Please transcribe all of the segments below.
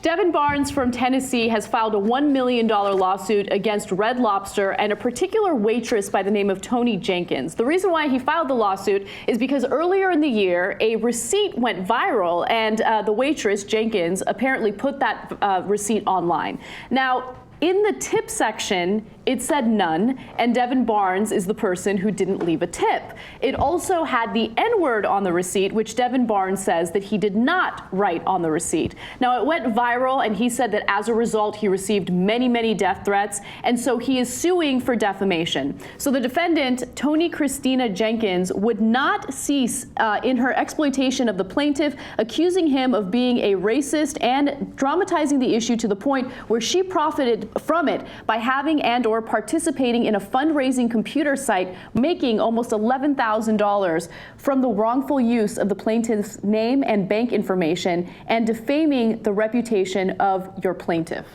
Devin Barnes from Tennessee has filed a $1 million lawsuit against Red Lobster and a particular waitress by the name of Tony Jenkins. The reason why he filed the lawsuit is because earlier in the year, a receipt went viral, and the waitress, Jenkins, apparently put that receipt online. Now, in the tip section, it said none, and Devin Barnes is the person who didn't leave a tip. It also had the N-word on the receipt, which Devin Barnes says that he did not write on the receipt. Now, it went viral, and he said that as a result, he received many, many death threats, and so he is suing for defamation. So the defendant, Tony Christina Jenkins, would not cease in her exploitation of the plaintiff, accusing him of being a racist and dramatizing the issue to the point where she profited from it by having and/or participating in a fundraising computer site, making almost $11,000 from the wrongful use of the plaintiff's name and bank information and defaming the reputation of your plaintiff.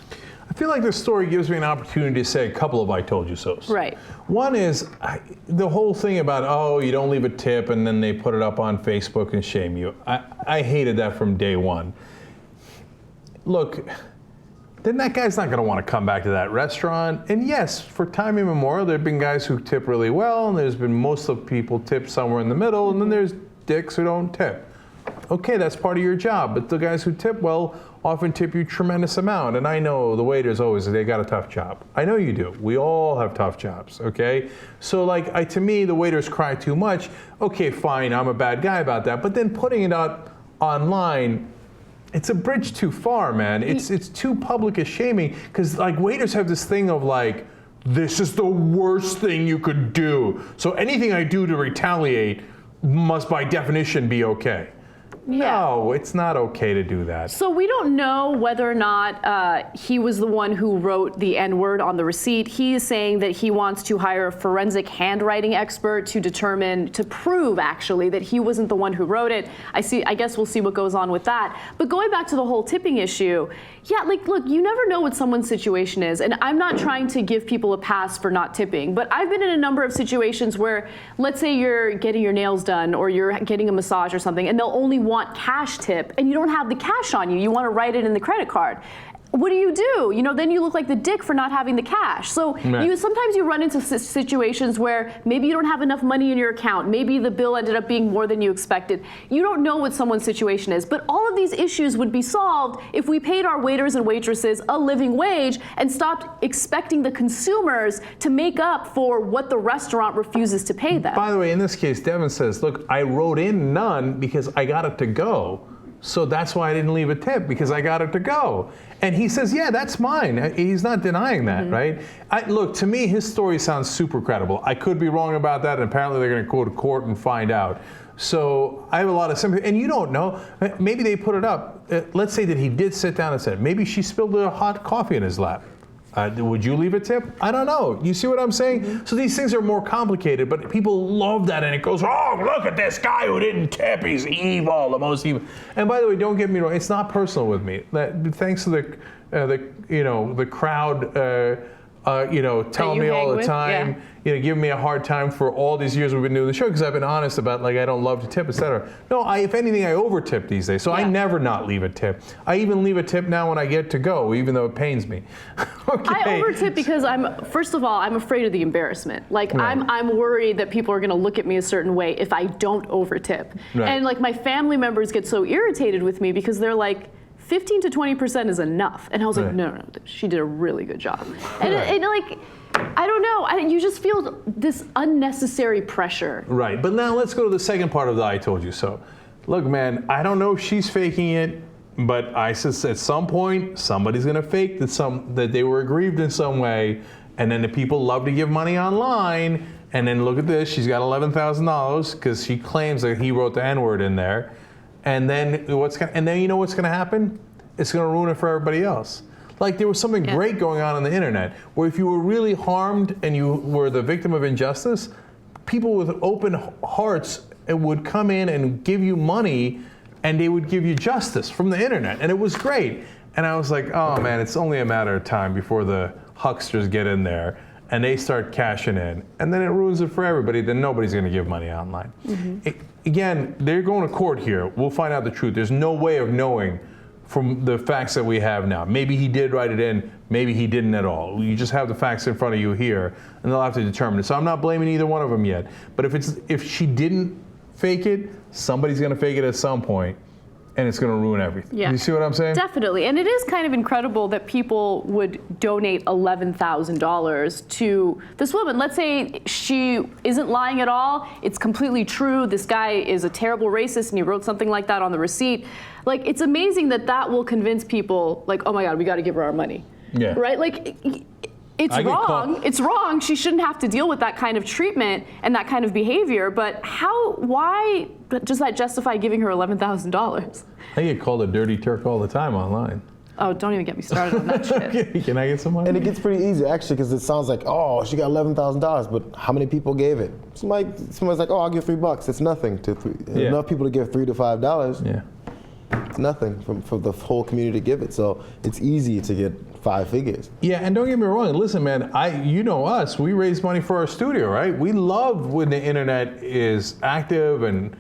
I feel like this story gives me an opportunity to say a couple of I told you so's. Right. One is the whole thing about, oh, you don't leave a tip and then they put it up on Facebook and shame you. I hated that from day one. Look, then that guy's not going to want to come back to that restaurant. And yes, for time immemorial, there have been guys who tip really well, and there's been most of people tip somewhere in the middle, and then there's dicks who don't tip. Okay, that's part of your job, but the guys who tip well often tip you tremendous amount. And I know the waiters always, they got a tough job. I know you do. We all have tough jobs, okay? So like, to me, the waiters cry too much. Okay, fine, I'm a bad guy about that. But then putting it out online, it's a bridge too far, man. It's too public a shaming, because like waiters have this thing of like, this is the worst thing you could do. So anything I do to retaliate must by definition be okay. No, it's not okay to do that. So we don't know whether or not he was the one who wrote the N-word on the receipt. He is saying that he wants to hire a forensic handwriting expert to prove actually that he wasn't the one who wrote it. I guess we'll see what goes on with that. But going back to the whole tipping issue, yeah, like, look, you never know what someone's situation is. And I'm not trying to give people a pass for not tipping, but I've been in a number of situations where, let's say you're getting your nails done or you're getting a massage or something, and they'll only want cash tip, and you don't have the cash on you. You want to write it in the credit card. What do? You know, then you look like the dick for not having the cash. So right. Sometimes you run into situations where maybe you don't have enough money in your account. Maybe the bill ended up being more than you expected. You don't know what someone's situation is. But all of these issues would be solved if we paid our waiters and waitresses a living wage and stopped expecting the consumers to make up for what the restaurant refuses to pay them. By the way, in this case, Devin says, look, I wrote in none because I got it to go. So that's why I didn't leave a tip, because I got it to go. And he says, yeah, that's mine. He's not denying that, right? Look, to me, his story sounds super credible. I could be wrong about that, and apparently they're going to go to court and find out. So I have a lot of sympathy. And you don't know. Maybe they put it up. Let's say that he did sit down and said, maybe she spilled a hot coffee in his lap. Would you leave a tip? I don't know. You see what I'm saying? So these things are more complicated, but people love that, and it goes, oh, look at this guy who didn't tip. He's evil, the most evil. And by the way, don't get me wrong. It's not personal with me. Thanks to the crowd, telling me all the time, giving me a hard time for all these years we've been doing the show, because I've been honest about, like, I don't love to tip, etc. No, if anything, I over tip these days, so I never not leave a tip. I even leave a tip now when I get to go, even though it pains me. Okay. I over tip because first of all, I'm afraid of the embarrassment. Like, right. I'm worried that people are going to look at me a certain way if I don't over tip. Right. And like, my family members get so irritated with me because they're like, 15 to 20% is enough. And I was like, no, she did a really good job. And, like, I don't know, you just feel this unnecessary pressure. Right, but now let's go to the second part of the I told you so. Look, man, I don't know if she's faking it, but I said at some point, somebody's gonna fake that they were aggrieved in some way, and then the people love to give money online, and then look at this, she's got $11,000 because she claims that he wrote the N-word in there. And then you know what's going to happen? It's going to ruin it for everybody else. Like, there was something great going on the internet, where if you were really harmed and you were the victim of injustice, people with open hearts would come in and give you money, and they would give you justice from the internet, and it was great. And I was like, oh man, it's only a matter of time before the hucksters get in there and they start cashing in, and then it ruins it for everybody. Then nobody's going to give money online. Again, they're going to court here. We'll find out the truth. There's no way of knowing from the facts that we have now. Maybe he did write it in, maybe he didn't at all. You just have the facts in front of you here, and they'll have to determine it. So I'm not blaming either one of them yet. But if she didn't fake it, somebody's going to fake it at some point, and it's going to ruin everything. Yeah. You see what I'm saying? Definitely. And it is kind of incredible that people would donate $11,000 to this woman. Let's say she isn't lying at all. It's completely true. This guy is a terrible racist and he wrote something like that on the receipt. Like, it's amazing that that will convince people, like, oh my God, we got to give her our money. Yeah. Right? Like, it's I get wrong. caught. It's wrong. She shouldn't have to deal with that kind of treatment and that kind of behavior. But why does that justify giving her $11,000? I get called a dirty Turk all the time online. Oh, don't even get me started on that shit. Okay, can I get some money? And it gets pretty easy, actually, because it sounds like, oh, she got $11,000, but how many people gave it? Somebody's like, oh, I'll give $3. It's nothing to Yeah. enough people to give $3 to $5. Yeah. It's nothing for the whole community to give it. So it's easy to get 5 figures. Yeah, and don't get me wrong. Listen, man, you know us. We raise money for our studio, right? We love when the internet is active and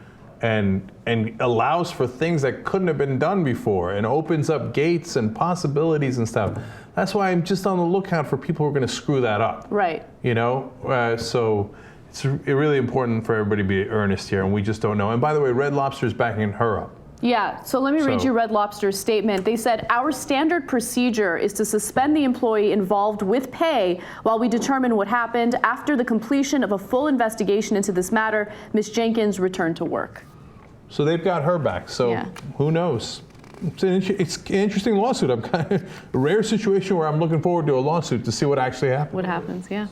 allows for things that couldn't have been done before and opens up gates and possibilities and stuff. That's why I'm just on the lookout for people who are going to screw that up. Right. You know, so it's really important for everybody to be earnest here, and we just don't know. And by the way, Red Lobster is backing her up. Yeah, so let me read you Red Lobster's statement. They said, our standard procedure is to suspend the employee involved with pay while we determine what happened. After the completion of a full investigation into this matter, Ms. Jenkins returned to work. So they've got her back, so Yeah. who knows? It's an interesting lawsuit. I'm kind of a rare situation where I'm looking forward to a lawsuit to see what actually happens. What happens, yeah.